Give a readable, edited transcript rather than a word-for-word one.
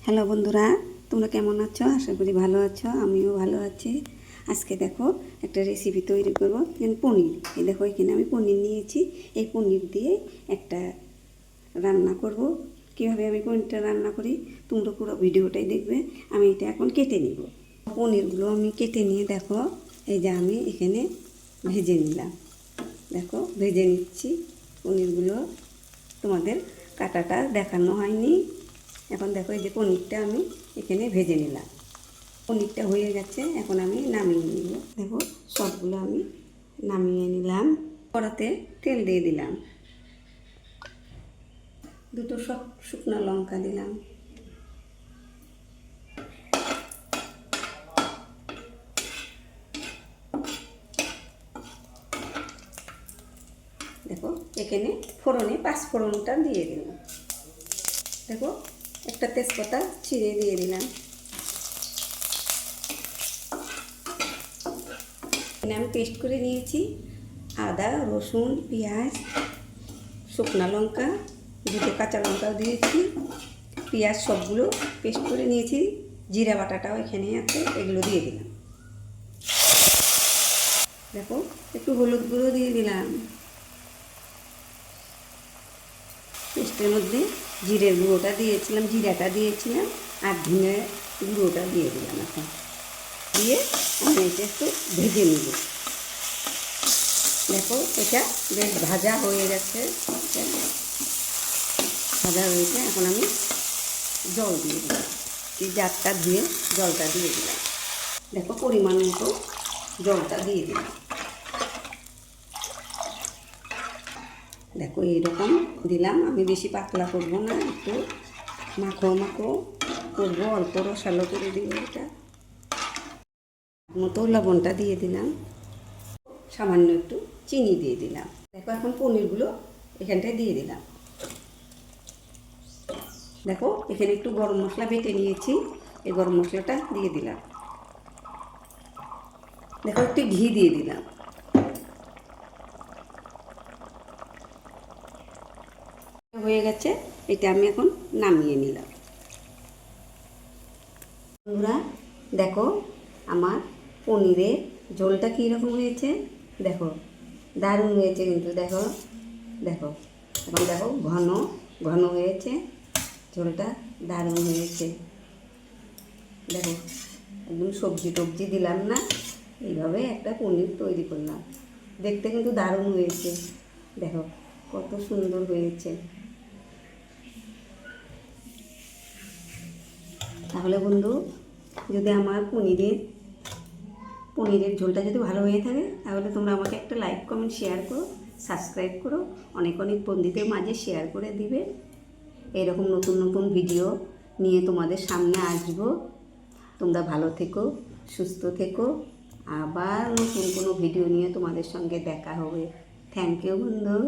Hello বন্ধুরা, তোমরা কেমন আছো? আশা করি ভালো আছো। আমিও ভালো আছি। আজকে দেখো একটা রেসিপি তৈরি করবো। পনির, এই দেখো এখানে আমি পনির নিয়েছি। এই পনির দিয়ে একটা রান্না করব। কীভাবে আমি পনিরটা রান্না করি তোমরা পুরো ভিডিওটাই দেখবে। আমি এটা এখন কেটে নিব। পনিরগুলো আমি কেটে নিয়ে দেখো, এই যে আমি এখানে ভেজে নিলাম। দেখো ভেজে নিচ্ছি পনিরগুলো, তোমাদের কাটাটা দেখানো হয়নি। এখন দেখো এই যে পনিরটা আমি এখানে ভেজে নিলাম। পনিরটা হয়ে গেছে, এখন আমি নামিয়ে নিব। দেখো সবগুলো আমি নামিয়ে নিলাম। কড়াতে তেল দিয়ে দিলাম, দুটো শুকনো লঙ্কা দিলাম, দেখো এখানে ফোড়নে পাঁচফোড়নটা দিয়ে দিলাম। দেখো একটা তেজপাতা ছিঁড়ে দিয়ে দিলাম। আমি পেস্ট করে নিয়েছি আদা, রসুন, পেঁয়াজ, শুকনো লঙ্কা, দুটো কাঁচা লঙ্কাও দিয়েছি, পেঁয়াজ সবগুলো পেস্ট করে নিয়েছি। জিরা বাটাটাও এখানে আছে, এগুলো দিয়ে দিলাম। দেখো একটু হলুদ গুঁড়ো দিয়ে দিলাম। পেস্টের মধ্যে জিরের গুঁড়োটা দিয়েছিলাম, জিরাটা দিয়েছিলাম, আর ধনে গুঁড়োটা দিয়ে দিলাম। এখন দিয়ে আমি এটা একটু ভেজে নিব। দেখো এটা বেশ ভাজা হয়ে গেছে, ভাজা হয়েছে। এখন আমি জল দিয়ে দিলাম, এই জারটা দিয়ে জলটা দিয়ে দিলাম। দেখো পরিমাণ মতো জলটা দিয়ে দিলাম। দেখো এইরকম দিলাম। আমি বেশি পাতলা করবো না, একটু মাখো মাখো করবো, অল্প রসালো করে দিব। এটা মতো লবণটা দিয়ে দিলাম, সামান্য একটু চিনি দিয়ে দিলাম। দেখো এখন পনিরগুলো এখানটায় দিয়ে দিলাম। দেখো এখানে একটু গরম মশলা বেটে নিয়েছি, এই গরম মশলাটা দিয়ে দিলাম। দেখো একটু ঘি দিয়ে দিলাম। হয়ে গেছে, এটা আমি এখন নামিয়ে নিলাম। বন্ধুরা দেখো আমার পনিরের ঝোলটা কীরকম হয়েছে, দেখো দারুণ হয়েছে কিন্তু। দেখো দেখো এখন দেখো ঘন ঘন হয়েছে, ঝোলটা দারুণ হয়েছে। দেখো একদম সবজি টবজি দিলাম না, এইভাবে একটা পনির তৈরি করলাম। দেখতে কিন্তু দারুণ হয়েছে। দেখো কত সুন্দর হয়েছে। তাহলে বন্ধু, যদি আমার পনিরের ঝোলটা যদি ভালো হয়ে থাকে, তাহলে তোমরা আমাকে একটা লাইক, কমেন্ট, শেয়ার করো, সাবস্ক্রাইব করো, অনেক অনেক বন্ধুদের মাঝে শেয়ার করে দিবে। এরকম নতুন নতুন ভিডিও নিয়ে তোমাদের সামনে আসবো। তোমরা ভালো থেকো, সুস্থ থেকো। আবার নতুন কোনো ভিডিও নিয়ে তোমাদের সঙ্গে দেখা হবে। থ্যাংক ইউ বন্ধু।